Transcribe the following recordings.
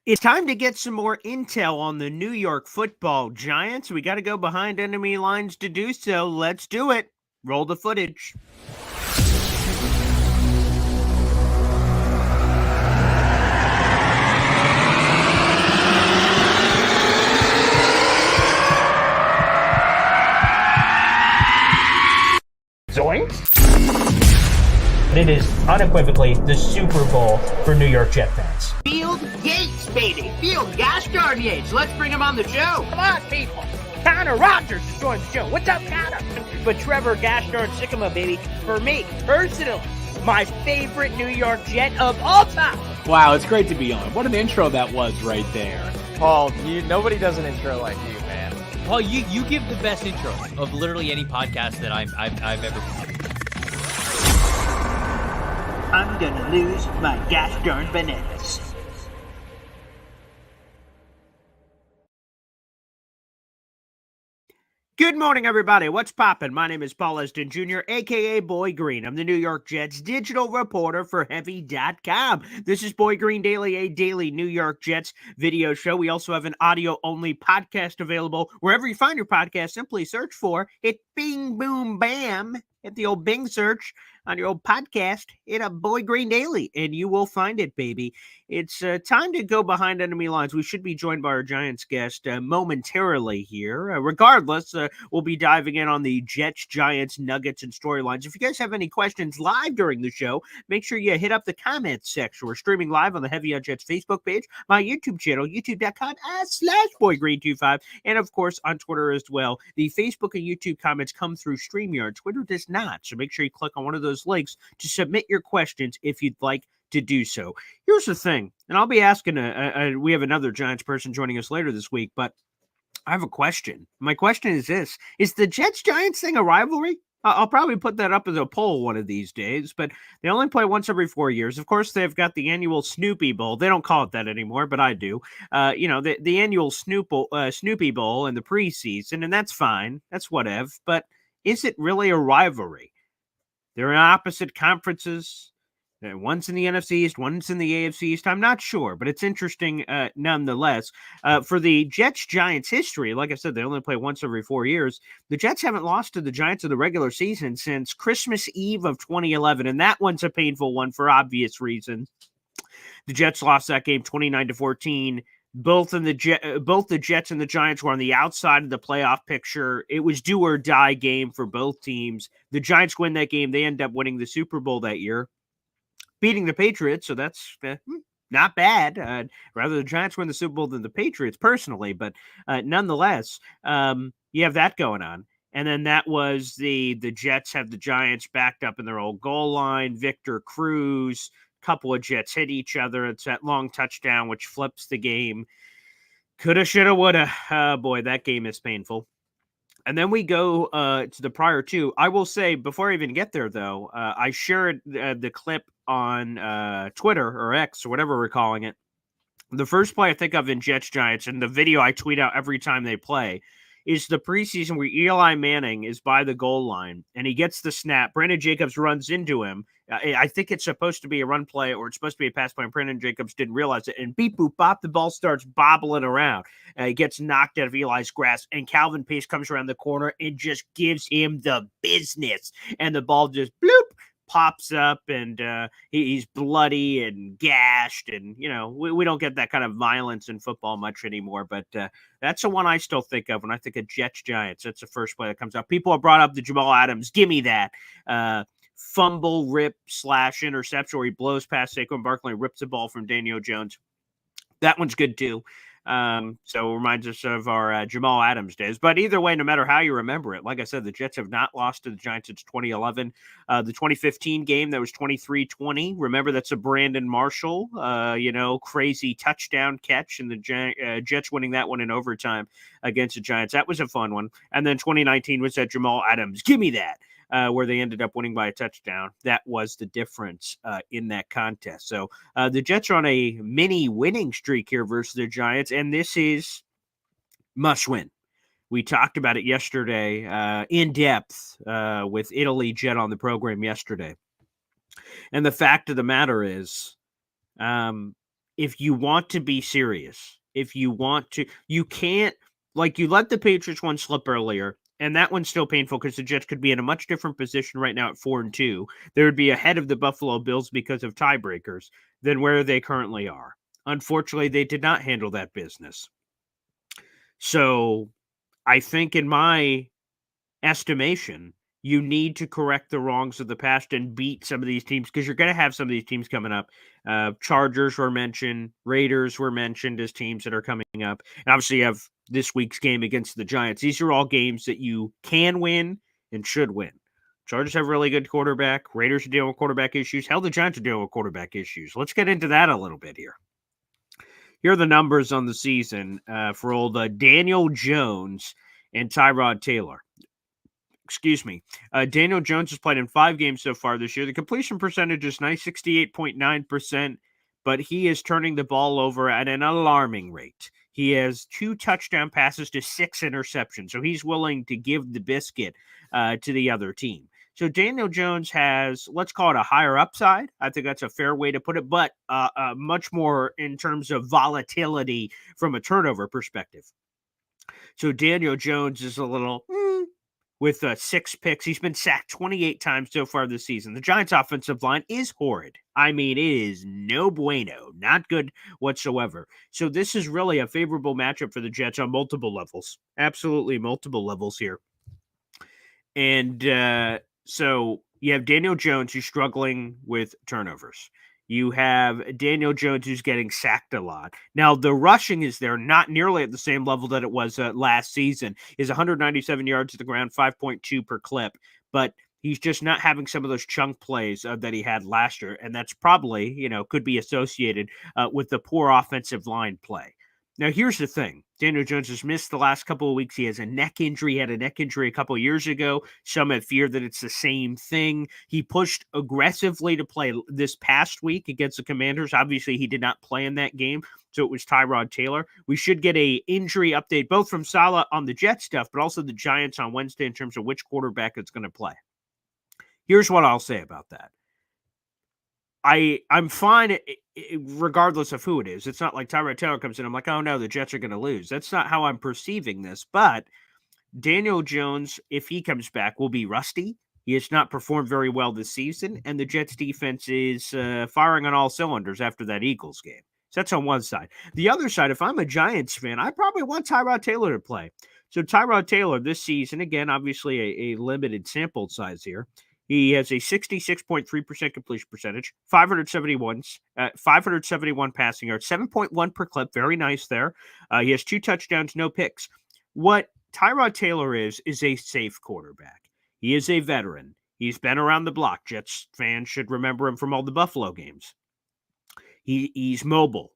It's time to get some more intel on the New York Football Giants. We got to go behind enemy lines to do so. Let's do it. Roll the footage. Zoinks! It is unequivocally the Super Bowl for New York Jet fans. Field Yates, baby. Field Gosh darn Yates. Let's bring him on the show. Come on, people. Connor Rogers is joining the show. What's up, Connor? But Trevor Gosh darn Sycamore, baby, for me, personally, my favorite New York Jet of all time. Wow, it's great to be on. What an intro that was right there. Paul, nobody does an intro like you, man. Paul, you give the best intro of literally any podcast that I've ever been. I'm gonna lose my gosh darn bananas. Good morning, everybody. What's poppin'? My name is Paul Eston Jr., a.k.a. Boy Green. I'm the New York Jets digital reporter for Heavy.com. This is Boy Green Daily, a daily New York Jets video show. We also have an audio-only podcast available. Wherever you find your podcast, simply search for it. Bing, boom, bam. Hit the old Bing search on your old podcast. Hit a Boy Green Daily, and you will find it, baby. It's time to go behind enemy lines. We should be joined by our Giants guest momentarily here. Regardless, we'll be diving in on the Jets, Giants, Nuggets, and storylines. If you guys have any questions live during the show, make sure you hit up the comments section. We're streaming live on the Heavy on Jets Facebook page, my YouTube channel, youtube.com/BoyGreen25, and of course on Twitter as well. The Facebook and YouTube comments come through StreamYard. Twitter does not, so make sure you click on one of those links to submit your questions if you'd like to do so. Here's the thing, and I'll be asking, we have another Giants person joining us later this week, but I have a question. My question is this: is the Jets-Giants thing a rivalry? I'll probably put that up as a poll one of these days, but they only play once every 4 years. Of course, they've got the annual Snoopy Bowl. They don't call it that anymore, but I do. The annual Snoopy Bowl in the preseason, and that's fine. That's whatever. But is it really a rivalry? They're in opposite conferences. One's in the NFC East, one's in the AFC East. I'm not sure, but it's interesting nonetheless. For the Jets-Giants history, like I said, they only play once every 4 years. The Jets haven't lost to the Giants in the regular season since Christmas Eve of 2011, and that one's a painful one for obvious reasons. The Jets lost that game 29-14. Both the Jets and the Giants were on the outside of the playoff picture. It was do or die game for both teams. The Giants win that game. They end up winning the Super Bowl that year, beating the Patriots, so that's not bad. Rather the Giants win the Super Bowl than the Patriots, personally, but nonetheless, you have that going on. And then that was the Jets have the Giants backed up in their old goal line. Victor Cruz, couple of Jets hit each other. It's that long touchdown, which flips the game. Coulda, shoulda, woulda. Boy, that game is painful. And then we go to the prior two. I will say, before I even get there, though, I shared the clip on Twitter or X or whatever we're calling it. The first play I think of in Jets-Giants, and the video I tweet out every time they play, is the preseason where Eli Manning is by the goal line, and he gets the snap. Brandon Jacobs runs into him. I think it's supposed to be a run play, or it's supposed to be a pass play, and Brandon Jacobs didn't realize it. And beep, boop, bop, the ball starts bobbling around. He gets knocked out of Eli's grasp, and Calvin Pace comes around the corner and just gives him the business. And the ball just, bloop, pops up, and he's bloody and gashed, and we don't get that kind of violence in football much anymore, but that's the one I still think of when I think of Jets-Giants. That's the first play that comes up. People have brought up the Jamal Adams, give me that fumble rip / interception where he blows past Saquon Barkley and rips the ball from Daniel Jones. That one's good too. So it reminds us of our Jamal Adams days. But either way, no matter how you remember it, like I said, the Jets have not lost to the Giants since 2011. The 2015 game, that was 23-20. Remember, that's a Brandon Marshall, crazy touchdown catch, and the Jets winning that one in overtime against the Giants. That was a fun one. And then 2019 was that Jamal Adams, give me that. Where they ended up winning by a touchdown. That was the difference in that contest. So the Jets are on a mini winning streak here versus the Giants, and this is must win. We talked about it yesterday in depth with Italy Jet on the program yesterday. And the fact of the matter is if you want to be serious, you can't, like, you let the Patriots one slip earlier, and that one's still painful because the Jets could be in a much different position right now at 4-2. They would be ahead of the Buffalo Bills because of tiebreakers than where they currently are. Unfortunately, they did not handle that business. So I think, in my estimation, you need to correct the wrongs of the past and beat some of these teams, because you're going to have some of these teams coming up. Chargers were mentioned. Raiders were mentioned as teams that are coming up. And obviously, you have this week's game against the Giants. These are all games that you can win and should win. Chargers have a really good quarterback. Raiders are dealing with quarterback issues. Hell, the Giants are dealing with quarterback issues. Let's get into that a little bit here. Here are the numbers on the season for old Daniel Jones and Tyrod Taylor. Excuse me. Daniel Jones has played in 5 games so far this year. The completion percentage is nice, 68.9%, but he is turning the ball over at an alarming rate. He has 2 touchdown passes to 6 interceptions, so he's willing to give the biscuit to the other team. So Daniel Jones has, let's call it, a higher upside. I think that's a fair way to put it, but much more in terms of volatility from a turnover perspective. So Daniel Jones is a little with 6 picks. He's been sacked 28 times so far this season. The Giants' offensive line is horrid. I mean, it is no bueno, not good whatsoever. So this is really a favorable matchup for the Jets on multiple levels. Absolutely multiple levels here. And so you have Daniel Jones, who's struggling with turnovers. You have Daniel Jones, who's getting sacked a lot. Now, the rushing is there, not nearly at the same level that it was last season. Is 197 yards to the ground, 5.2 per clip. But he's just not having some of those chunk plays that he had last year. And that's probably, could be associated with the poor offensive line play. Now, here's the thing. Daniel Jones has missed the last couple of weeks. He has a neck injury. He had a neck injury a couple of years ago. Some have feared that it's the same thing. He pushed aggressively to play this past week against the Commanders. Obviously, he did not play in that game, so it was Tyrod Taylor. We should get a injury update, both from Saleh on the Jet stuff, but also the Giants on Wednesday in terms of which quarterback is going to play. Here's what I'll say about that. I'm fine regardless of who it is. It's not like Tyrod Taylor comes in, I'm like, oh no, the Jets are going to lose. That's not how I'm perceiving this. But Daniel Jones, if he comes back, will be rusty. He has not performed very well this season, and the Jets defense is firing on all cylinders after that Eagles game. So that's on one side. The other side, if I'm a Giants fan, I probably want Tyrod Taylor to play. So Tyrod Taylor this season, again, obviously a limited sample size here. He has a 66.3% completion percentage, 571 passing yards, 7.1 per clip. Very nice there. He has 2 touchdowns, no picks. What Tyrod Taylor is a safe quarterback. He is a veteran. He's been around the block. Jets fans should remember him from all the Buffalo games. He's mobile.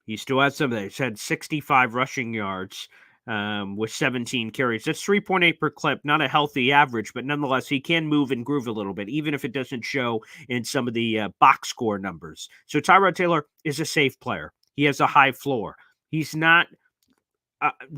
He still has some of that. He's had 65 rushing yards. With 17 carries. That's 3.8 per clip, not a healthy average, but nonetheless, he can move and groove a little bit, even if it doesn't show in some of the box score numbers. So Tyrod Taylor is a safe player. He has a high floor. He's not,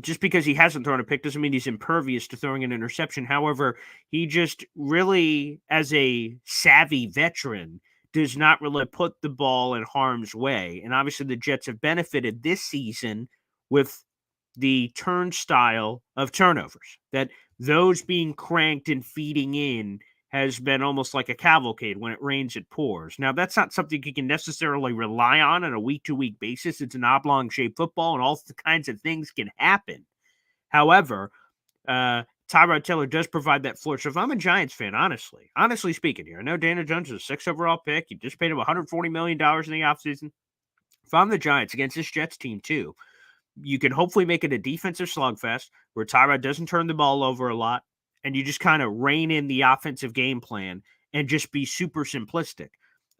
just because he hasn't thrown a pick doesn't mean he's impervious to throwing an interception. However, he just really, as a savvy veteran, does not really put the ball in harm's way. And obviously the Jets have benefited this season with the turnstile of turnovers, that those being cranked and feeding in has been almost like a cavalcade. When it rains, it pours. Now, that's not something you can necessarily rely on a week-to-week basis. It's an oblong-shaped football, and all kinds of things can happen. However, Tyrod Taylor does provide that floor. So if I'm a Giants fan, honestly speaking here, I know Daniel Jones is a 6th overall pick. You just paid him $140 million in the offseason. If I'm the Giants against this Jets team too, you can hopefully make it a defensive slugfest where Tyrod doesn't turn the ball over a lot, and you just kind of rein in the offensive game plan and just be super simplistic.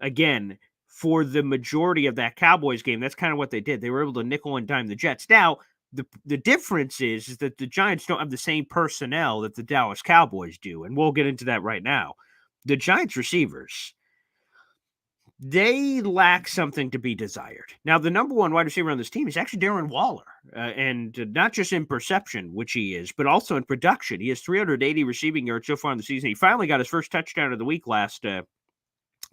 Again, for the majority of that Cowboys game, that's kind of what they did. They were able to nickel and dime the Jets. Now, the difference is that the Giants don't have the same personnel that the Dallas Cowboys do, and we'll get into that right now. The Giants receivers, they lack something to be desired. Now, the number one wide receiver on this team is actually Darren Waller, and not just in perception, which he is, but also in production. He has 380 receiving yards so far in the season. He finally got his first touchdown of the week last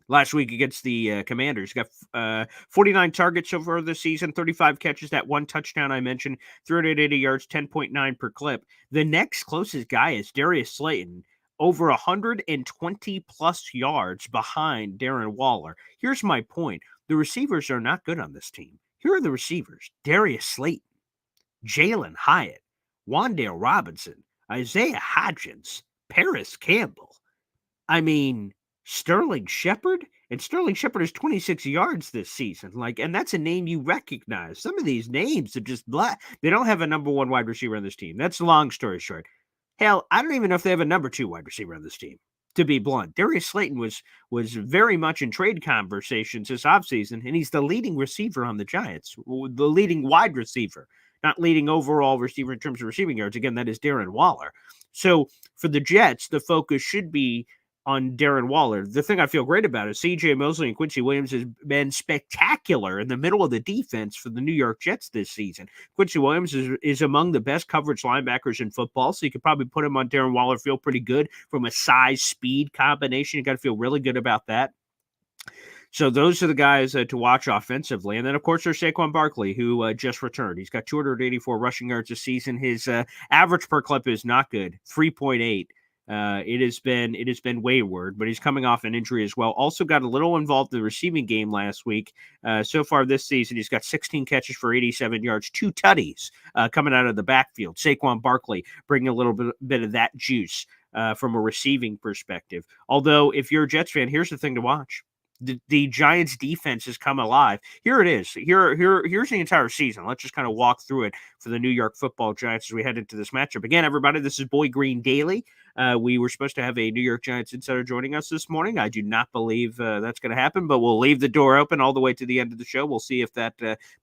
last week against the Commanders. Got 49 targets so far this season, 35 catches, that one touchdown I mentioned, 380 yards, 10.9 per clip. The next closest guy is Darius Slayton, over 120 plus yards behind Darren Waller. Here's my point. The receivers are not good on this team. Here are the receivers: Darius Slayton, Jalen Hyatt, Wan'Dale Robinson, Isaiah Hodgins, Paris Campbell. I mean, Sterling Shepard? And Sterling Shepard is 26 yards this season. And that's a name you recognize. Some of these names are just blah. They don't have a number one wide receiver on this team. That's the long story short. Hell, I don't even know if they have a number two wide receiver on this team, to be blunt. Darius Slayton was very much in trade conversations this offseason, and he's the leading receiver on the Giants, the leading wide receiver, not leading overall receiver in terms of receiving yards. Again, that is Darren Waller. So for the Jets, the focus should be on Darren Waller. The thing I feel great about is C.J. Mosley and Quincy Williams has been spectacular in the middle of the defense for the New York Jets this season. Quincy Williams is among the best coverage linebackers in football, so you could probably put him on Darren Waller, feel pretty good from a size-speed combination. You got to feel really good about that. So those are the guys to watch offensively. And then, of course, there's Saquon Barkley, who just returned. He's got 284 rushing yards this season. His average per clip is not good, 3.8. It has been wayward, but he's coming off an injury as well. Also got a little involved in the receiving game last week. So far this season, he's got 16 catches for 87 yards, 2 tutties coming out of the backfield. Saquon Barkley bringing a little bit of that juice from a receiving perspective. Although, if you're a Jets fan, here's the thing to watch. The Giants defense has come alive. Here it is. Here's the entire season. Let's just kind of walk through it for the New York Football Giants as we head into this matchup. Again, everybody, this is Boy Green Daily. We were supposed to have a New York Giants insider joining us this morning. I do not believe that's going to happen, but we'll leave the door open all the way to the end of the show. We'll see if that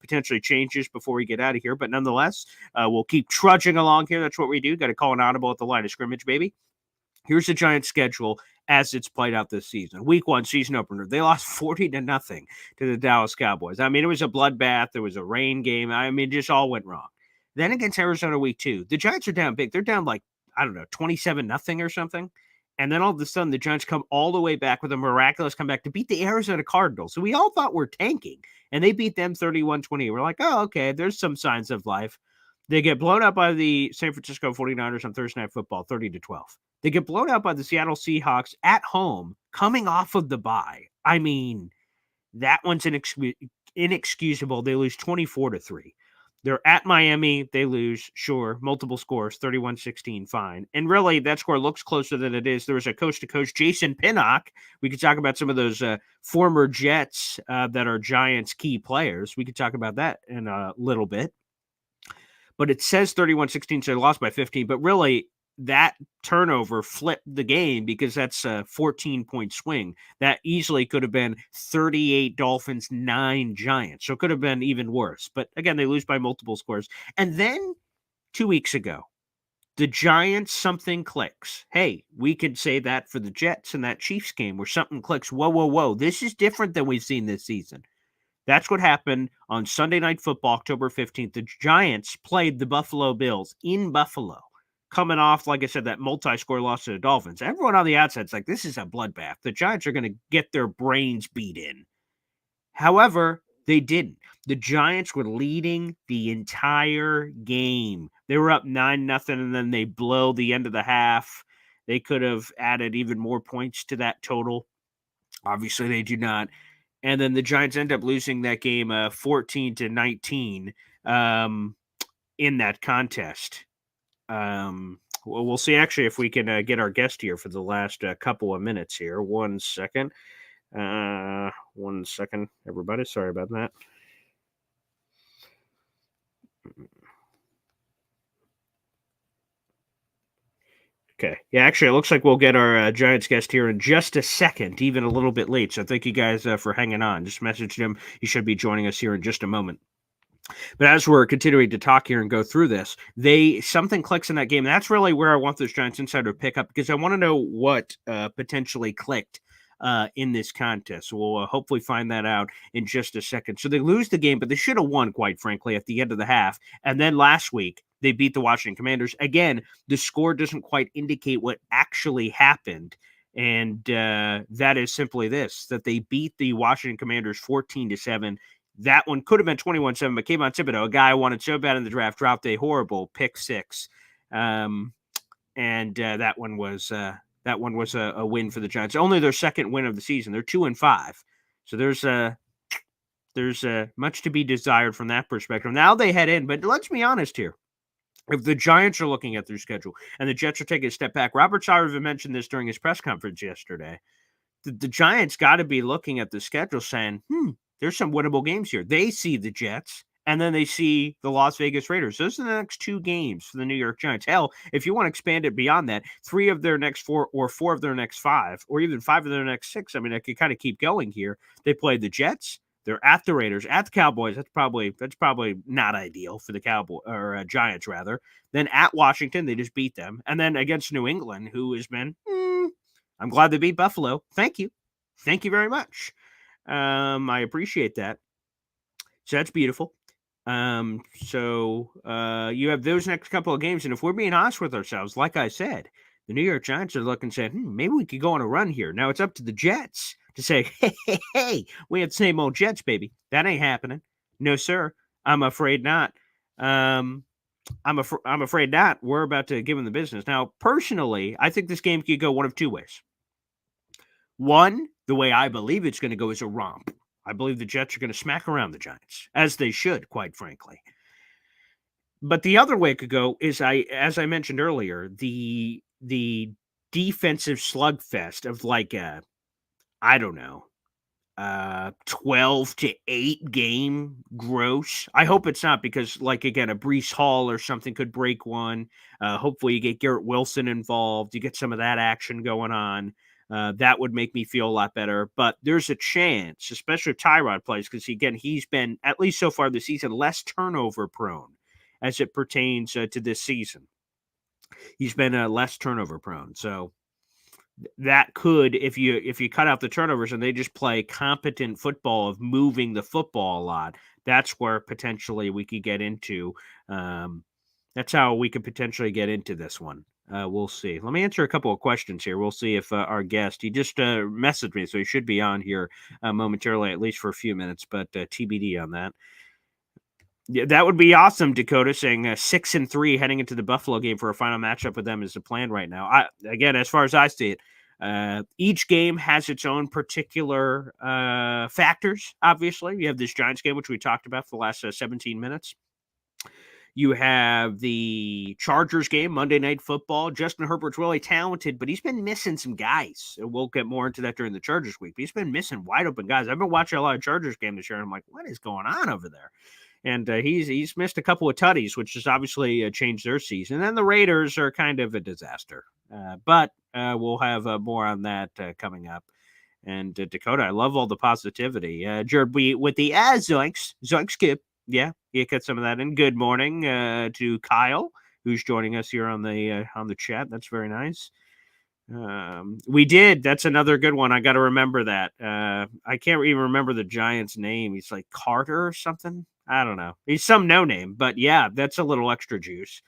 potentially changes before we get out of here. But nonetheless, we'll keep trudging along here. That's what we do. Got to call an audible at the line of scrimmage, baby. Here's the Giants' schedule as it's played out this season. Week 1 season opener, they lost 40-0 to the Dallas Cowboys. I mean, it was a bloodbath. There was a rain game. I mean, just all went wrong. Then against Arizona week 2, the Giants are down big. They're down 27-0 or something. And then all of a sudden, the Giants come all the way back with a miraculous comeback to beat the Arizona Cardinals. So we all thought we're tanking, and they beat them 31-20. We're like, oh, okay, there's some signs of life. They get blown up by the San Francisco 49ers on Thursday Night Football, 30-12. They get blown out by the Seattle Seahawks at home, coming off of the bye. I mean, that one's inexcusable. They lose 24-3. They're at Miami. They lose, sure, multiple scores, 31-16, fine. And really, that score looks closer than it is. There was a coach-to-coach, Jason Pinnock. We could talk about some of those former Jets that are Giants key players. We could talk about that in a little bit. But it says 31-16, so they lost by 15. But really, that turnover flipped the game because that's a 14-point swing. That easily could have been 38 Dolphins, 9 Giants. So it could have been even worse. But again, they lose by multiple scores. And then 2 weeks ago, the Giants, something clicks. Hey, we could say that for the Jets in that Chiefs game where something clicks. Whoa. This is different than we've seen this season. That's what happened on Sunday Night Football, October 15th. The Giants played the Buffalo Bills in Buffalo, coming off, like I said, that multi-score loss to the Dolphins. Everyone on the outside's like, this is a bloodbath. The Giants are going to get their brains beat in. However, they didn't. The Giants were leading the entire game. They were up 9-0, and then they blow the end of the half. They could have added even more points to that total. Obviously, they do not. And then the Giants end up losing that game 14-19 in that contest. We'll see actually if we can get our guest here for the last couple of minutes here. 1 second. 1 second, everybody. Sorry about that. Okay. Yeah, actually, it looks like we'll get our Giants guest here in just a second, even a little bit late. So thank you guys for hanging on. Just messaged him. He should be joining us here in just a moment. But as we're continuing to talk here and go through this, something clicks in that game. That's really where I want this Giants insider to pick up because I want to know what potentially clicked in this contest. So we'll hopefully find that out in just a second. So they lose the game, but they should have won, quite frankly, at the end of the half. And then last week, they beat the Washington Commanders. Again, the score doesn't quite indicate what actually happened. And that is simply this, that they beat the Washington Commanders 14-7. That one could have been 21-7, but Kayvon Thibodeau, a guy I wanted so bad in the draft, dropped a horrible pick six. And that one was a win for the Giants. Only their second win of the season. They're 2-5. So there's much to be desired from that perspective. Now they head in, but let's be honest here. If the Giants are looking at their schedule and the Jets are taking a step back, Robert Sarver mentioned this during his press conference yesterday. The Giants got to be looking at the schedule saying, there's some winnable games here. They see the Jets, and then they see the Las Vegas Raiders. Those are the next 2 games for the New York Giants. Hell, if you want to expand it beyond that, 3 of their next 4 or 4 of their next 5 or even 5 of their next 6. I mean, I could kind of keep going here. They play the Jets. They're at the Raiders, at the Cowboys. That's probably not ideal for the Giants, rather. Then at Washington, they just beat them. And then against New England, who has been, I'm glad they beat Buffalo. Thank you. Thank you very much. I appreciate that. So that's beautiful. So you have those next couple of games. And if we're being honest with ourselves, like I said, the New York Giants are looking and saying, maybe we could go on a run here. Now it's up to the Jets to say, hey, we have the same old Jets, baby. That ain't happening. No, sir. I'm afraid not. I'm afraid not. We're about to give them the business. Now, personally, I think this game could go one of 2 ways. One, the way I believe it's going to go is a romp. I believe the Jets are going to smack around the Giants, as they should, quite frankly. But the other way it could go is, as I mentioned earlier, the defensive slugfest of like a, I don't know, 12-8 game gross. I hope it's not, because, like, again, a Breece Hall or something could break one. Hopefully you get Garrett Wilson involved. You get some of that action going on. That would make me feel a lot better. But there's a chance, especially if Tyrod plays, because, again, he's been, at least so far this season, less turnover prone as it pertains to this season. He's been less turnover prone. So that could, if you cut out the turnovers and they just play competent football of moving the football a lot, that's where potentially we could get into. That's how we could potentially get into this one. We'll see. Let me answer a couple of questions here. We'll see if our guest, he just messaged me, so he should be on here momentarily, at least for a few minutes, but TBD on that. Yeah, that would be awesome, Dakota, saying 6-3 heading into the Buffalo game for a final matchup with them is the plan right now. Again, as far as I see it, each game has its own particular factors, obviously. You have this Giants game, which we talked about for the last 17 minutes. You have the Chargers game, Monday Night Football. Justin Herbert's really talented, but he's been missing some guys. And we'll get more into that during the Chargers week. But he's been missing wide open guys. I've been watching a lot of Chargers game this year, and I'm like, what is going on over there? And he's missed a couple of tutties, which has obviously changed their season. And then the Raiders are kind of a disaster. But we'll have more on that coming up. And Dakota, I love all the positivity. Jared, with the Zoinks skip. Yeah, you get some of that in. Good morning to Kyle, who's joining us here on the chat. That's very nice. We did. That's another good one. I got to remember that. I can't even remember the Giant's name. He's like Carter or something. I don't know. He's some no name, but yeah, that's a little extra juice.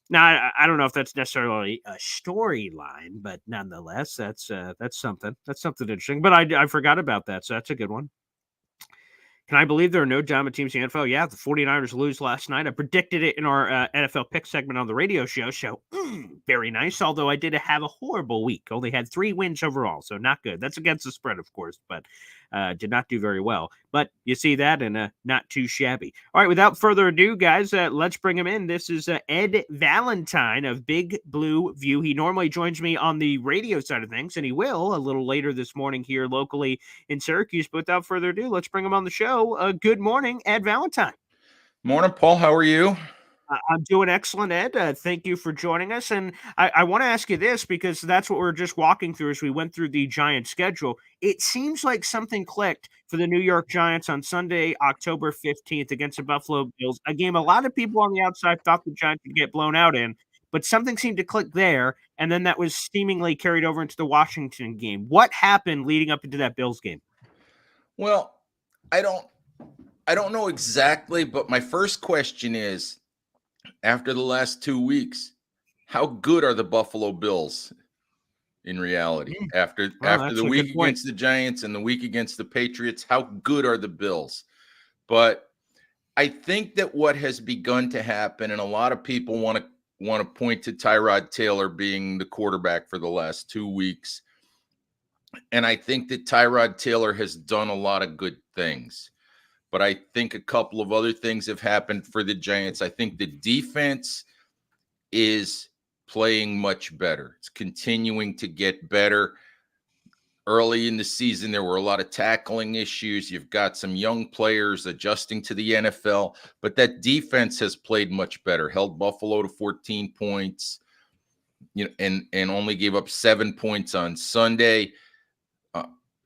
Now, I don't know if that's necessarily a storyline, but nonetheless, that's something. That's something interesting. But I forgot about that, so that's a good one. Can I believe there are no dominant teams in the NFL? Yeah, the 49ers lose last night. I predicted it in our NFL pick segment on the radio show. So, very nice. Although I did have a horrible week. Only had 3 wins overall, so not good. That's against the spread, of course, but did not do very well. But you see that, and not too shabby. All right, without further ado, guys, let's bring him in. This is Ed Valentine of Big Blue View. He normally joins me on the radio side of things, and he will a little later this morning here locally in Syracuse. But without further ado, let's bring him on the show. Good morning, Ed Valentine. Morning, Paul. How are you? I'm doing excellent, Ed. Thank you for joining us. And I want to ask you this, because that's what we're just walking through as we went through the Giants schedule. It seems like something clicked for the New York Giants on Sunday, October 15th against the Buffalo Bills, a game a lot of people on the outside thought the Giants would get blown out in, but something seemed to click there, and then that was seemingly carried over into the Washington game. What happened leading up into that Bills game? Well, I don't know exactly, but my first question is, after the last 2 weeks, how good are the Buffalo Bills? in reality. After Well, the that's a week good point. against the Giants and the week against the Patriots, how good are the Bills? But I think that what has begun to happen, and a lot of people want to point to Tyrod Taylor being the quarterback for the last 2 weeks. And I think that Tyrod Taylor has done a lot of good things. But I think a couple of other things have happened for the Giants. I think the defense is playing much better. It's continuing to get better. Early in the season, there were a lot of tackling issues. You've got some young players adjusting to the NFL, but that defense has played much better. Held Buffalo to 14 points, and only gave up 7 points on Sunday.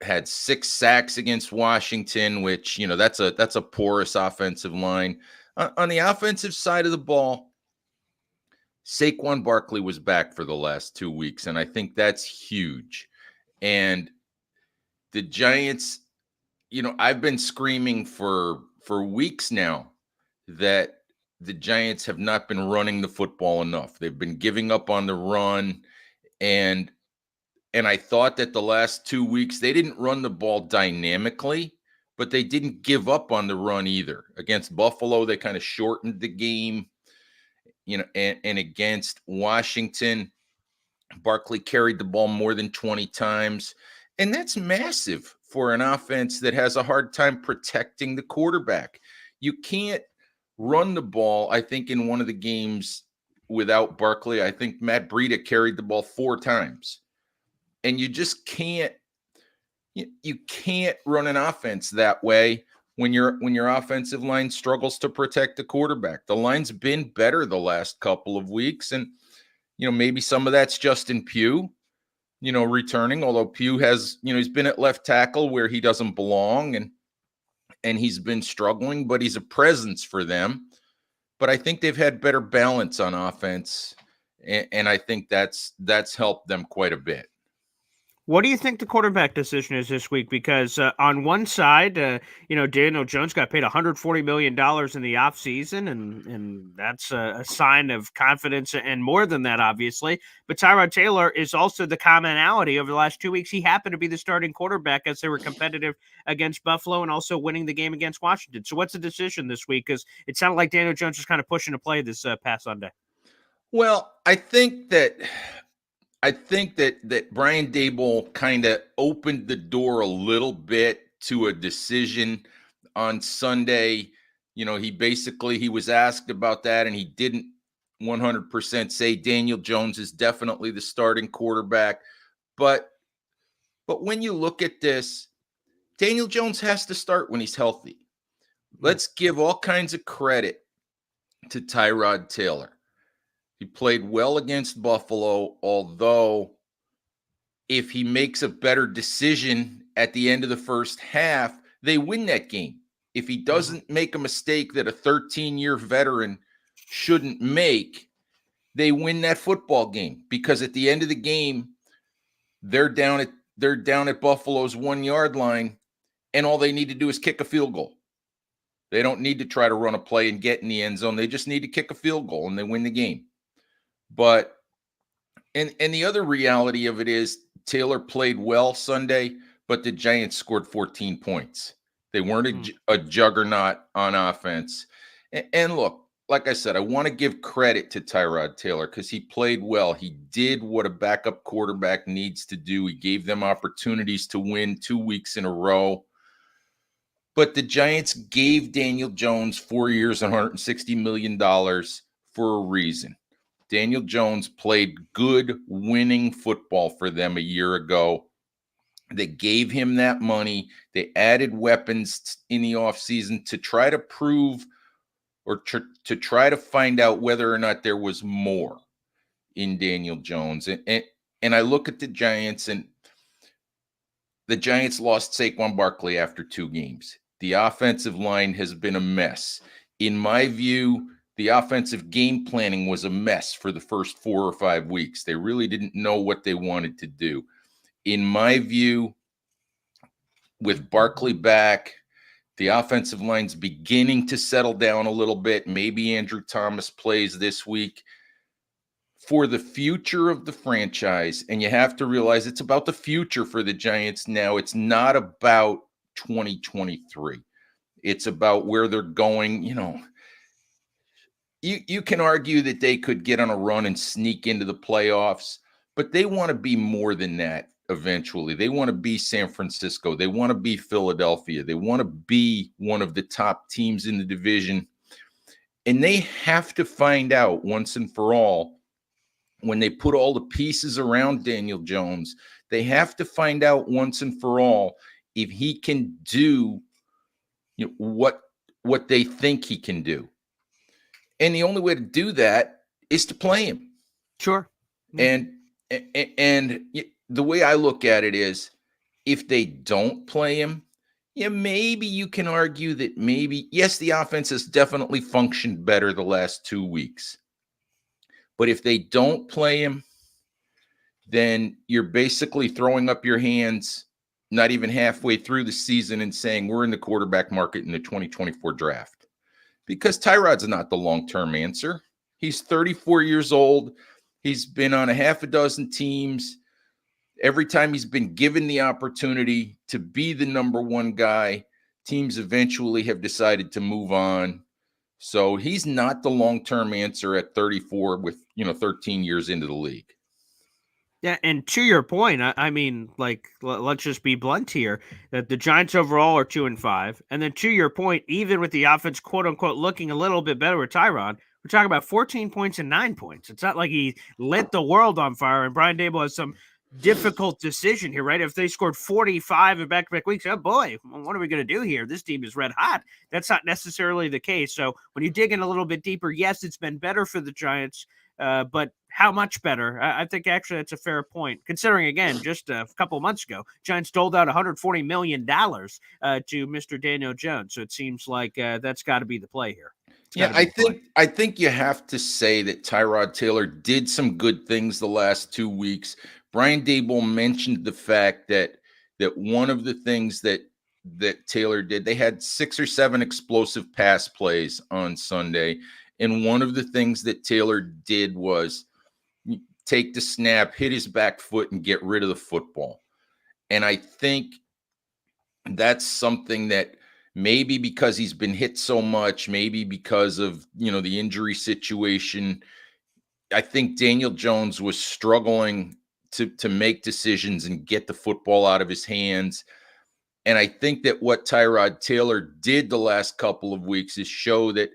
Had 6 sacks against Washington, which that's a porous offensive line. On the offensive side of the ball, Saquon Barkley was back for the last 2 weeks, and I think that's huge. And the Giants, I've been screaming for weeks now that the Giants have not been running the football enough. They've been giving up on the run, and I thought that the last 2 weeks they didn't run the ball dynamically, but they didn't give up on the run either. Against Buffalo, they kind of shortened the game, and against Washington, Barkley carried the ball more than 20 times. And that's massive for an offense that has a hard time protecting the quarterback. You can't run the ball. I think in one of the games without Barkley, I think Matt Breida carried the ball 4 times. And you just can't you can't run an offense that way when your offensive line struggles to protect the quarterback. The line's been better the last couple of weeks, and maybe some of that's Justin Pugh, returning, although Pugh has, he's been at left tackle where he doesn't belong, and he's been struggling, but he's a presence for them. But I think they've had better balance on offense, and I think that's helped them quite a bit. What do you think the quarterback decision is this week? Because on one side, Daniel Jones got paid $140 million in the offseason, and that's a sign of confidence and more than that, obviously. But Tyrod Taylor is also the commonality over the last 2 weeks. He happened to be the starting quarterback as they were competitive against Buffalo and also winning the game against Washington. So what's the decision this week? Because it sounded like Daniel Jones was kind of pushing to play this past Sunday. Well, I think that Brian Daboll kind of opened the door a little bit to a decision on Sunday. He was asked about that, and he didn't 100% say Daniel Jones is definitely the starting quarterback. But when you look at this, Daniel Jones has to start when he's healthy. Let's give all kinds of credit to Tyrod Taylor. He played well against Buffalo, although if he makes a better decision at the end of the first half, they win that game. If he doesn't make a mistake that a 13-year veteran shouldn't make, they win that football game, because at the end of the game, they're down at Buffalo's 1-yard line, and all they need to do is kick a field goal. They don't need to try to run a play and get in the end zone. They just need to kick a field goal, and they win the game. But and the other reality of it is Taylor played well Sunday, but the Giants scored 14 points. They weren't a juggernaut on offense. And look, like I said, I want to give credit to Tyrod Taylor because he played well. He did what a backup quarterback needs to do. He gave them opportunities to win 2 weeks in a row. But the Giants gave Daniel Jones 4 years and $160 million for a reason. Daniel Jones played good, winning football for them a year ago. They gave him that money. They added weapons in the offseason to try to prove or to try to find out whether or not there was more in Daniel Jones. And I look at the Giants, and the Giants lost Saquon Barkley after 2 games. The offensive line has been a mess. In my view, the offensive game planning was a mess for the first 4 or 5 weeks. They really didn't know what they wanted to do. In my view, with Barkley back, the offensive line's beginning to settle down a little bit. Maybe Andrew Thomas plays this week. for the future of the franchise, and you have to realize it's about the future for the Giants now. It's not about 2023. It's about where they're going. You can argue that they could get on a run and sneak into the playoffs, but they want to be more than that eventually. They want to be San Francisco. They want to be Philadelphia. They want to be one of the top teams in the division. And they have to find out once and for all, when they put all the pieces around Daniel Jones, they have to find out once and for all if he can do what they think he can do. And the only way to do that is to play him. Sure. And the way I look at it is, if they don't play him, maybe you can argue that yes, the offense has definitely functioned better the last 2 weeks. But if they don't play him, then you're basically throwing up your hands not even halfway through the season and saying we're in the quarterback market in the 2024 draft. Because Tyrod's not the long-term answer. He's 34 years old. He's been on a half a dozen teams. Every time he's been given the opportunity to be the number one guy, teams eventually have decided to move on. So he's not the long-term answer at 34 with, 13 years into the league. Yeah, and to your point, I mean, let's just be blunt here, that the Giants overall are 2-5. And then to your point, even with the offense, quote unquote, looking a little bit better with Tyrod, we're talking about 14 points and 9 points. It's not like he lit the world on fire and Brian Daboll has some difficult decision here, right? If they scored 45 in back-to-back weeks, oh boy, what are we going to do here? This team is red hot. That's not necessarily the case. So when you dig in a little bit deeper, yes, it's been better for the Giants, but how much better? I think actually that's a fair point, considering, again, just a couple of months ago, Giants doled out $140 million to Mr. Daniel Jones. So it seems like that's got to be the play here. Yeah, I think you have to say that Tyrod Taylor did some good things the last 2 weeks. Brian Daboll mentioned the fact that one of the things that Taylor did, they had 6 or 7 explosive pass plays on Sunday. And one of the things that Taylor did was take the snap, hit his back foot, and get rid of the football. And I think that's something that maybe because he's been hit so much, maybe because of, the injury situation, I think Daniel Jones was struggling to make decisions and get the football out of his hands. And I think that what Tyrod Taylor did the last couple of weeks is show that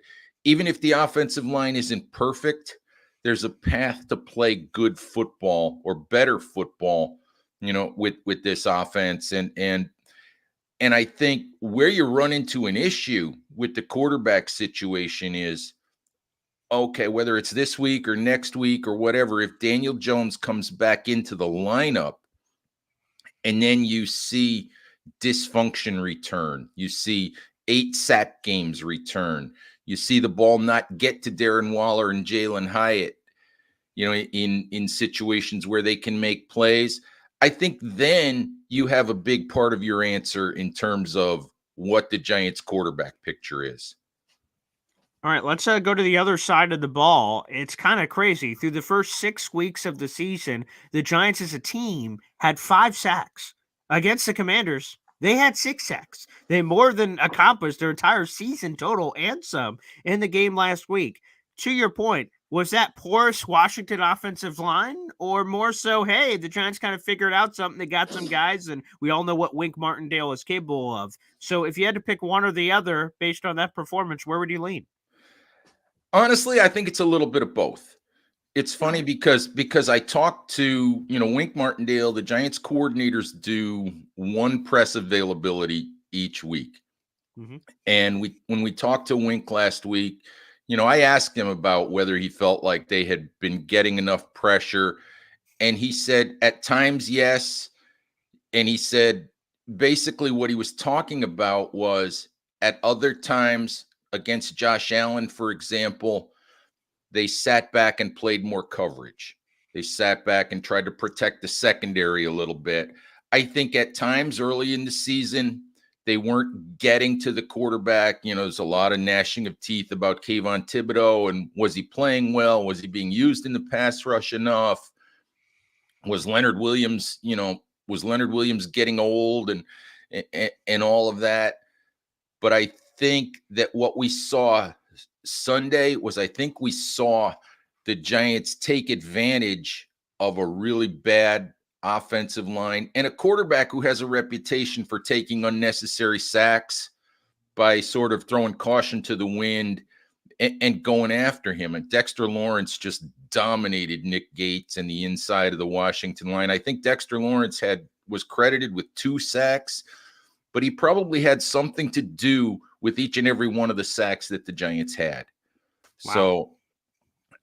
even if the offensive line isn't perfect, there's a path to play good football or better football, with this offense. And I think where you run into an issue with the quarterback situation is, okay, whether it's this week or next week or whatever, if Daniel Jones comes back into the lineup and then you see dysfunction return, you see 8 sack games return, you see the ball not get to Darren Waller and Jalen Hyatt, in situations where they can make plays, I think then you have a big part of your answer in terms of what the Giants quarterback picture is. All right, let's go to the other side of the ball. It's kind of crazy. Through the first 6 weeks of the season, the Giants as a team had 5 sacks. Against the Commanders, they had 6 sacks. They more than accomplished their entire season total and some in the game last week. To your point, was that porous Washington offensive line, or more so, hey, the Giants kind of figured out something, they got some guys, and we all know what Wink Martindale is capable of. So if you had to pick one or the other based on that performance, where would you lean? Honestly, I think it's a little bit of both. It's funny because I talked to, Wink Martindale. The Giants coordinators do one press availability each week. Mm-hmm. And when we talked to Wink last week, I asked him about whether he felt like they had been getting enough pressure. And he said at times, yes. And he said basically what he was talking about was at other times against Josh Allen, for example, they sat back and played more coverage. They sat back and tried to protect the secondary a little bit. I think at times early in the season, They weren't getting to the quarterback. There's a lot of gnashing of teeth about Kayvon Thibodeau, and was he playing well? Was he being used in the pass rush enough? Was Leonard Williams, getting old and all of that? But I think that what we saw Sunday was, I think we saw the Giants take advantage of a really bad offensive line and a quarterback who has a reputation for taking unnecessary sacks by sort of throwing caution to the wind and going after him. And Dexter Lawrence just dominated Nick Gates and the inside of the Washington line. I think Dexter Lawrence was credited with 2 sacks, but he probably had something to do with each and every one of the sacks that the Giants had. Wow. So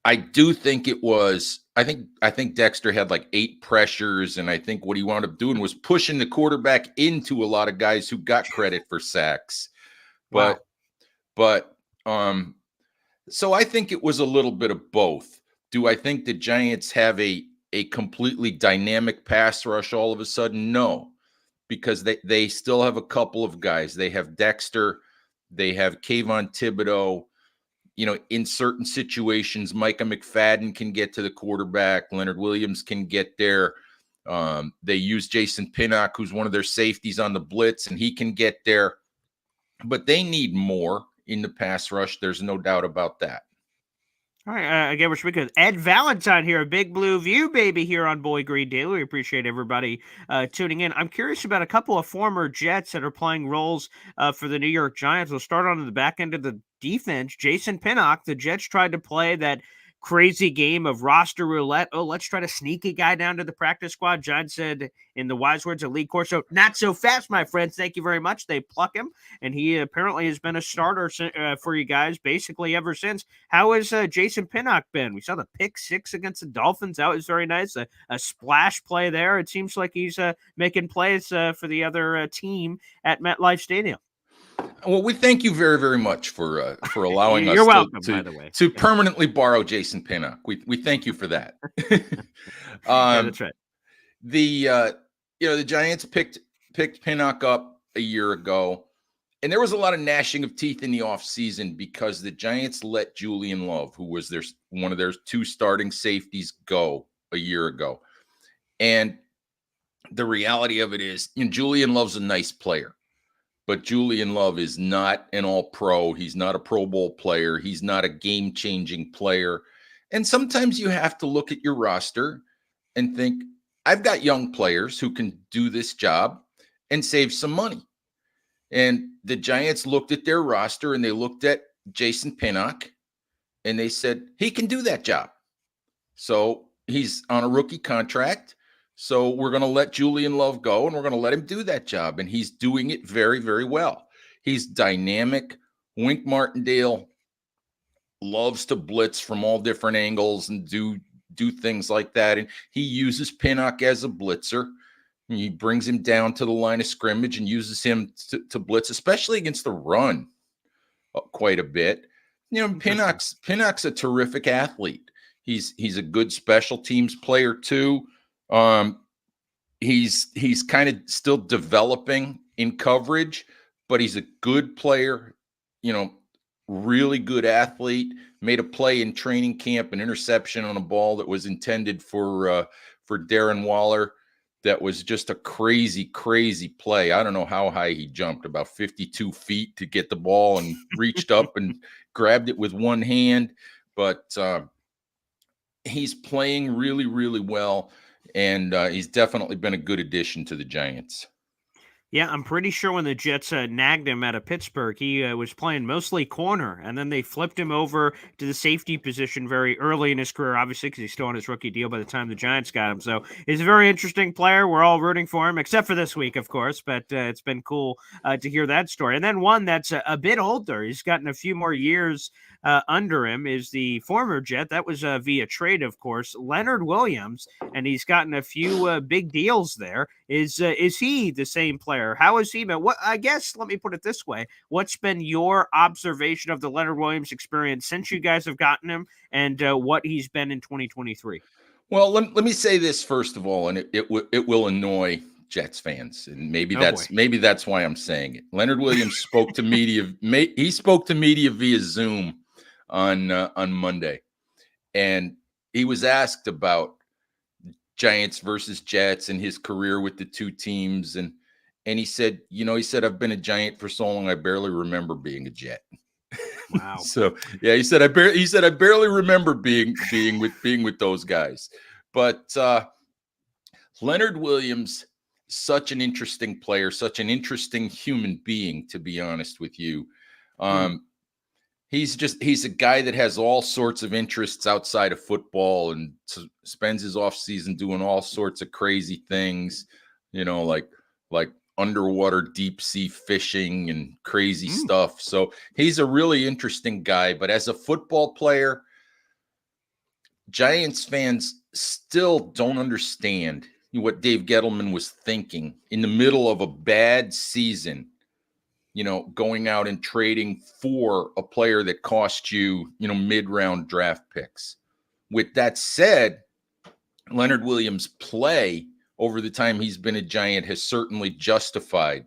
I do think it was, I think Dexter had like 8 pressures, and I think what he wound up doing was pushing the quarterback into a lot of guys who got credit for sacks. Wow. But so I think it was a little bit of both. Do I think the Giants have a completely dynamic pass rush all of a sudden? No, because they still have a couple of guys. They have Dexter, they have Kayvon Thibodeau. In certain situations, Micah McFadden can get to the quarterback. Leonard Williams can get there. They use Jason Pinnock, who's one of their safeties, on the blitz, and he can get there. But they need more in the pass rush. There's no doubt about that. All right, again, we're speaking with Ed Valentine here, a Big Blue View, baby, here on Boy Green Daily. We appreciate everybody tuning in. I'm curious about a couple of former Jets that are playing roles for the New York Giants. We'll start on the back end of the defense. Jason Pinnock, the Jets tried to play that crazy game of roster roulette. Oh, let's try to sneak a guy down to the practice squad. Giants said, in the wise words of Lee Corso, not so fast, my friends. Thank you very much. They pluck him, and he apparently has been a starter for you guys basically ever since. How has Jason Pinnock been? We saw the pick 6 against the Dolphins. That was very nice. A splash play there. It seems like he's making plays for the other team at MetLife Stadium. Well, we thank you very, very much for allowing us welcome, by the way. to permanently borrow Jason Pinnock. We thank you for that. Yeah, that's right. The Giants picked Pinnock up a year ago, and there was a lot of gnashing of teeth in the offseason because the Giants let Julian Love, who was one of their 2 starting safeties, go a year ago. And the reality of it is, Julian Love's a nice player. But Julian Love is not an all-pro. He's not a Pro Bowl player. He's not a game-changing player. And sometimes you have to look at your roster and think, I've got young players who can do this job and save some money. And the Giants looked at their roster and they looked at Jason Pinnock and they said, he can do that job. So he's on a rookie contract. So we're going to let Julian Love go, and we're going to let him do that job. And he's doing it very, very well. He's dynamic. Wink Martindale loves to blitz from all different angles and do things like that. And he uses Pinnock as a blitzer. He brings him down to the line of scrimmage and uses him to blitz, especially against the run quite a bit. Pinnock's a terrific athlete. He's a good special teams player too. He's kind of still developing in coverage, but he's a good player, really good athlete. Made a play in training camp, an interception on a ball that was intended for Darren Waller. That was just a crazy, crazy play. I don't know how high he jumped, about 52 feet to get the ball, and reached up and grabbed it with one hand. But he's playing really, really well. And he's definitely been a good addition to the Giants. Yeah, I'm pretty sure when the Jets nagged him out of Pittsburgh, he was playing mostly corner, and then they flipped him over to the safety position very early in his career, obviously, because he's still on his rookie deal by the time the Giants got him. So he's a very interesting player. We're all rooting for him, except for this week, of course, but it's been cool to hear that story. And then one that's a bit older. He's gotten a few more years under him is the former Jet. That was via trade, of course, Leonard Williams, and he's gotten a few big deals there. Is he the same player? How has he been? What, I guess, let me put it this way. What's been your observation of the Leonard Williams experience since you guys have gotten him, and what he's been in 2023? Well, let me say this first of all, and it will annoy Jets fans, and maybe Oh, that's why I'm saying it. Leonard Williams spoke to media. He spoke to media via Zoom on Monday, and he was asked about Giants versus Jets and his career with the two teams, and he said, I've been a Giant for so long I barely remember being a Jet. wow. So yeah, he said I barely remember being with those guys, but Leonard Williams, such an interesting player, such an interesting human being, to be honest with you. He's a guy that has all sorts of interests outside of football and spends his off season doing all sorts of crazy things, like underwater deep sea fishing and crazy stuff. So he's a really interesting guy, but as a football player, Giants fans still don't understand what Dave Gettleman was thinking in the middle of a bad season, going out and trading for a player that cost you, mid-round draft picks. With that said, Leonard Williams' play over the time he's been a Giant has certainly justified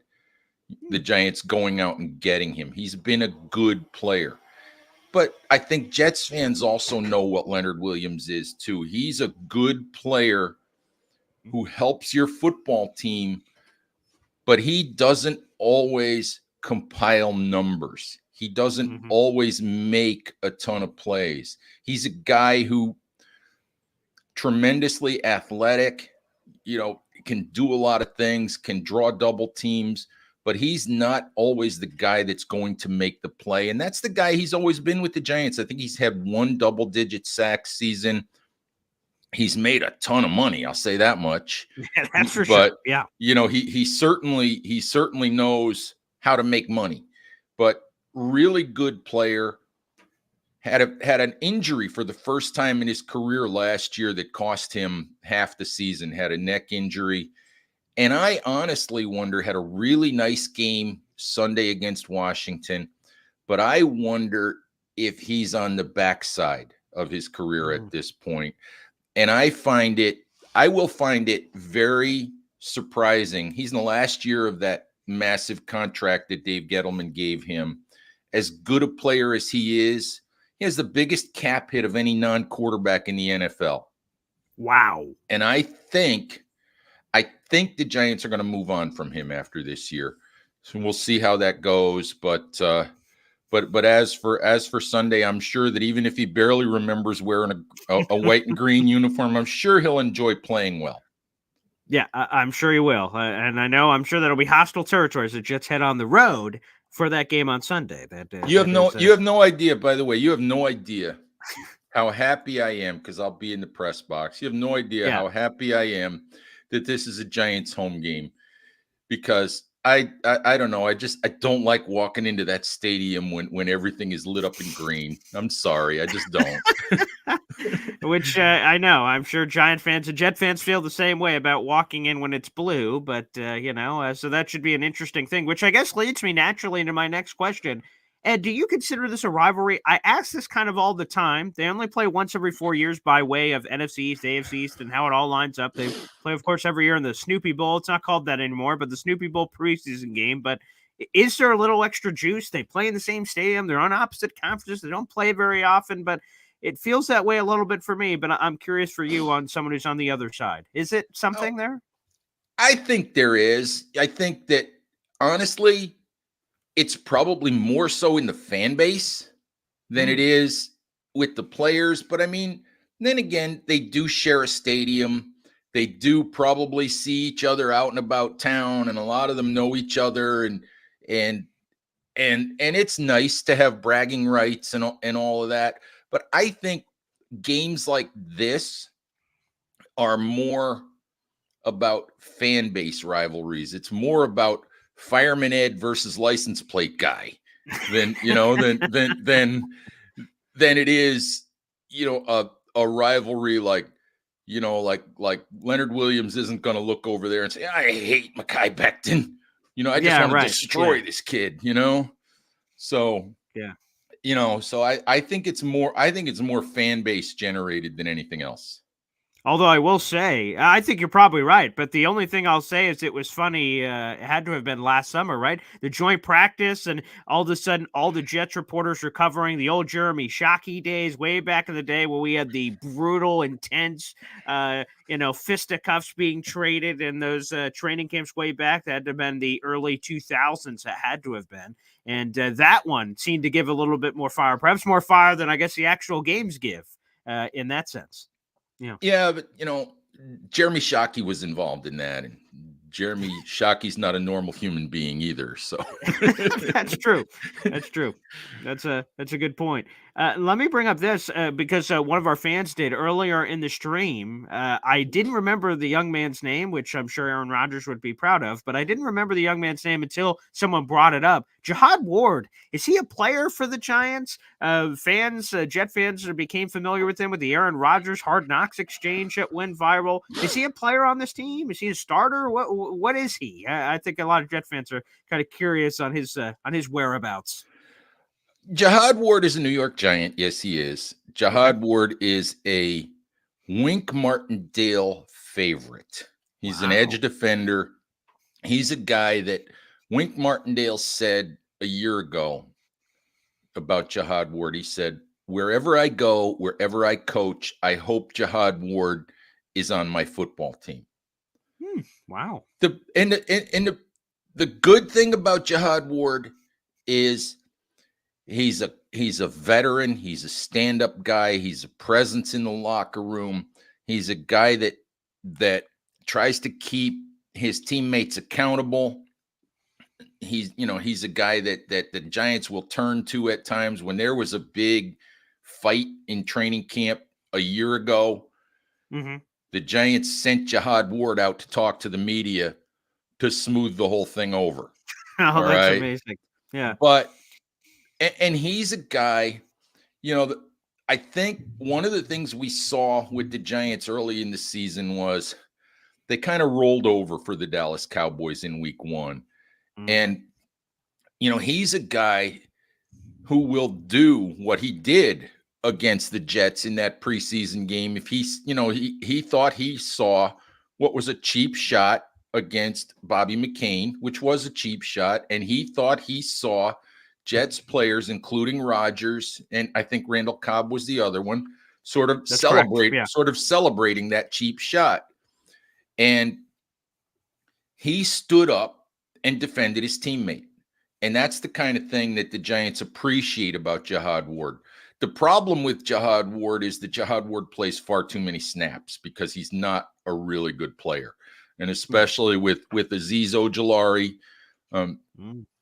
the Giants going out and getting him. He's been a good player. But I think Jets fans also know what Leonard Williams is too. He's a good player who helps your football team, but he doesn't always compile numbers. He doesn't always make a ton of plays. He's a guy who tremendously athletic, can do a lot of things, can draw double teams, but he's not always the guy that's going to make the play. And that's the guy he's always been with the Giants. I think he's had one double-digit sack season. He's made a ton of money, I'll say that much. Yeah, that's for sure. Yeah. He certainly knows how to make money. But really good player. Had an injury for the first time in his career last year that cost him half the season, had a neck injury. And I honestly wonder, had a really nice game Sunday against Washington, but I wonder if he's on the backside of his career at this point. And I will find it very surprising. He's in the last year of that massive contract that Dave Gettleman gave him. As good a player as he is, he has the biggest cap hit of any non-quarterback in the NFL. Wow. And I think the Giants are going to move on from him after this year. So we'll see how that goes. But as for Sunday, I'm sure that even if he barely remembers wearing a white and green uniform, I'm sure he'll enjoy playing well. Yeah, I'm sure he will. And I'm sure that'll be hostile territory as the Jets head on the road for that game on Sunday. You have no idea, by the way. You have no idea how happy I am, because I'll be in the press box. You have no idea how happy I am that this is a Giants home game, because I don't know. I don't like walking into that stadium when everything is lit up in green. I'm sorry. I just don't. Which I know. I'm sure Giant fans and Jet fans feel the same way about walking in when it's blue. But, so that should be an interesting thing, which I guess leads me naturally into my next question. Ed, do you consider this a rivalry? I ask this kind of all the time. They only play once every 4 years by way of NFC East, AFC East, and how it all lines up. They play, of course, every year in the Snoopy Bowl. It's not called that anymore, but the Snoopy Bowl preseason game. But is there a little extra juice? They play in the same stadium. They're on opposite conferences. They don't play very often, but it feels that way a little bit for me. But I'm curious for you, on someone who's on the other side. Is it something there? I think there is. I think that, honestly, it's probably more so in the fan base than it is with the players. But I mean, then again, they do share a stadium. They do probably see each other out and about town, and a lot of them know each other, and it's nice to have bragging rights and all of that. But I think games like this are more about fan base rivalries. It's more about Fireman Ed versus license plate guy than it is, a rivalry like Leonard Williams isn't going to look over there and say, I hate Mekhi Becton. I just want to destroy this kid, So, so I think it's more fan base generated than anything else. Although I will say, I think you're probably right. But the only thing I'll say is it was funny. It had to have been last summer, right? The joint practice, and all of a sudden, all the Jets reporters are covering the old Jeremy Shockey days, way back in the day, where we had the brutal, intense, fisticuffs being traded in those training camps way back. That had to have been the early 2000s. That had to have been. And that one seemed to give a little bit more fire, perhaps more fire than I guess the actual games give in that sense. Yeah, but Jeremy Shockey was involved in that, and Jeremy Shockey's not a normal human being either. So That's true. That's true. That's a good point. Let me bring up this because one of our fans did earlier in the stream. I didn't remember the young man's name, which I'm sure Aaron Rodgers would be proud of, but I didn't remember the young man's name until someone brought it up. Jihad Ward, is he a player for the Giants? Jet fans became familiar with him with the Aaron Rodgers Hard Knocks exchange that went viral. Is he a player on this team? Is he a starter? What is he? I think a lot of Jet fans are kind of curious on his whereabouts. Jihad Ward is a New York Giant. Yes, he is. Jihad Ward is a Wink Martindale favorite. He's an edge defender. He's a guy that Wink Martindale said a year ago about Jihad Ward. He said, wherever I go, wherever I coach, I hope Jihad Ward is on my football team. Wow. The good thing about Jihad Ward is he's a veteran. He's a stand-up guy. He's a presence in the locker room. He's a guy that tries to keep his teammates accountable. He's a guy that the Giants will turn to at times. When there was a big fight in training camp a year ago, the Giants sent Jihad Ward out to talk to the media to smooth the whole thing over. Oh, that's amazing. Yeah. But and he's a guy, I think one of the things we saw with the Giants early in the season was they kind of rolled over for the Dallas Cowboys in week 1. And, he's a guy who will do what he did against the Jets in that preseason game. If he thought he saw what was a cheap shot against Bobby McCain, which was a cheap shot, and he thought he saw Jets players, including Rodgers, and I think Randall Cobb was the other one, sort of celebrating that cheap shot. And he stood up and defended his teammate. And that's the kind of thing that the Giants appreciate about Jihad Ward. The problem with Jihad Ward is that Jihad Ward plays far too many snaps because he's not a really good player. And especially with Azeez Ojulari,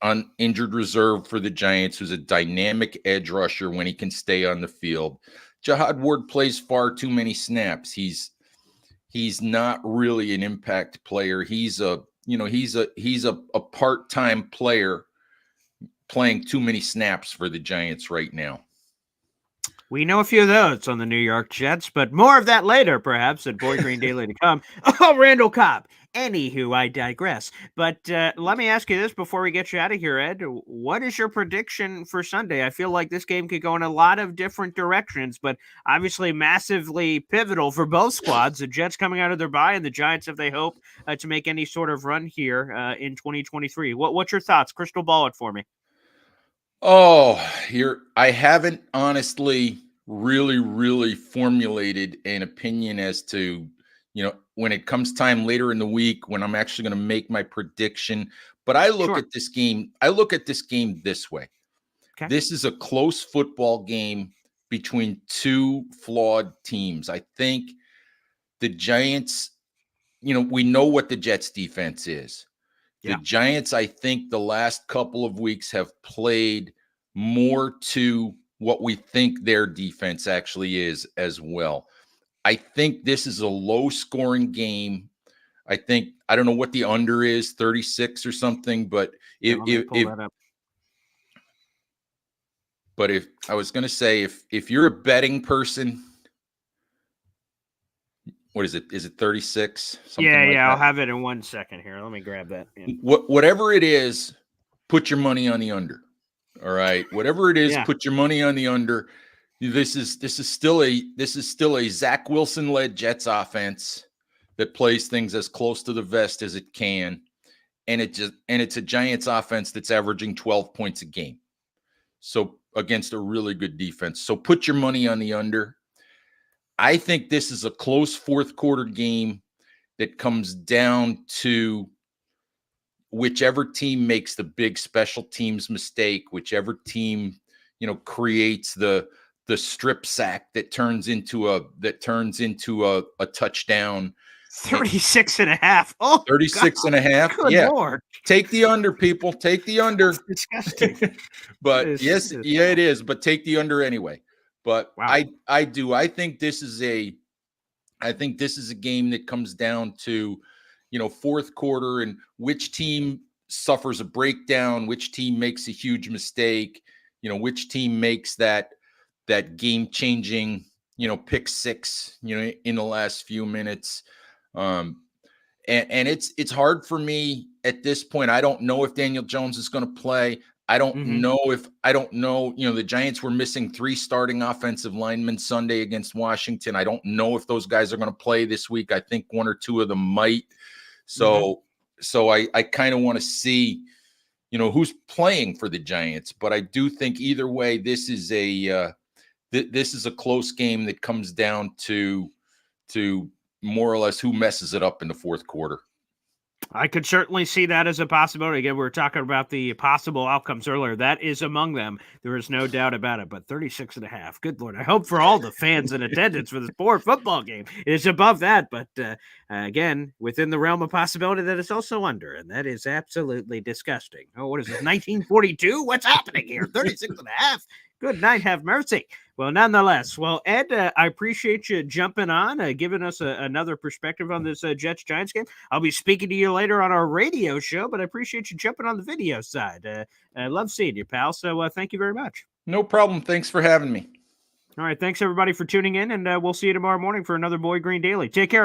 on injured reserve for the Giants, who's a dynamic edge rusher when he can stay on the field. Jihad Ward plays far too many snaps. He's not really an impact player. He's a part-time player playing too many snaps for the Giants right now. We know a few of those on the New York Jets, but more of that later, perhaps, at Boy Green Daily to come. Oh, Randall Cobb. Anywho, I digress. But let me ask you this before we get you out of here, Ed. What is your prediction for Sunday? I feel like this game could go in a lot of different directions, but obviously massively pivotal for both squads. The Jets coming out of their bye and the Giants, if they hope to make any sort of run here in 2023. What's your thoughts? Crystal ball it for me. Oh, I haven't honestly really formulated an opinion as to, when it comes time later in the week when I'm actually going to make my prediction. But I look at this game. I look at this game this way. Okay. This is a close football game between two flawed teams. I think the Giants, we know what the Jets defense is. The Giants, I think the last couple of weeks have played more to what we think their defense actually is as well. I think this is a low-scoring game. I don't know what the under is, 36 or something, but if I was going to say, if you're a betting person, what is it? Is it 36? Yeah, I'll have it in 1 second here. Let me grab that. Yeah. Whatever it is, put your money on the under. All right. Whatever it is, put your money on the under. This is still a Zach Wilson led Jets offense that plays things as close to the vest as it can, and it's a Giants offense that's averaging 12 points a game. So against a really good defense. So put your money on the under. I think this is a close fourth quarter game that comes down to whichever team makes the big special teams mistake, whichever team, creates the strip sack that turns into a touchdown. 36.5. Oh, 36.5. Good Yeah. Lord. Take the under, people. Take the under. That's disgusting. But It yes, is. yeah, it is. But take the under anyway. But Wow. I do. I think this is a game that comes down to, fourth quarter and which team suffers a breakdown, which team makes a huge mistake, which team makes that game changing, pick six, in the last few minutes. And it's hard for me at this point. I don't know if Daniel Jones is going to play. I don't know. The Giants were missing 3 starting offensive linemen Sunday against Washington. I don't know if those guys are going to play this week. I think 1 or 2 of them might. So I kind of want to see, who's playing for the Giants. But I do think either way, this is a close game that comes down to more or less who messes it up in the fourth quarter. I could certainly see that as a possibility. Again, we were talking about the possible outcomes earlier. That is among them. There is no doubt about it. But 36.5. Good Lord. I hope for all the fans in attendance for this poor football game it is above that. But again, within the realm of possibility that it's also under. And that is absolutely disgusting. Oh, what is this, 1942? What's happening here? 36.5. Good night. Have mercy. Well, nonetheless, Ed, I appreciate you jumping on, giving us another perspective on this Jets-Giants game. I'll be speaking to you later on our radio show, but I appreciate you jumping on the video side. I love seeing you, pal, so thank you very much. No problem. Thanks for having me. All right, thanks, everybody, for tuning in, and we'll see you tomorrow morning for another Boy Green Daily. Take care.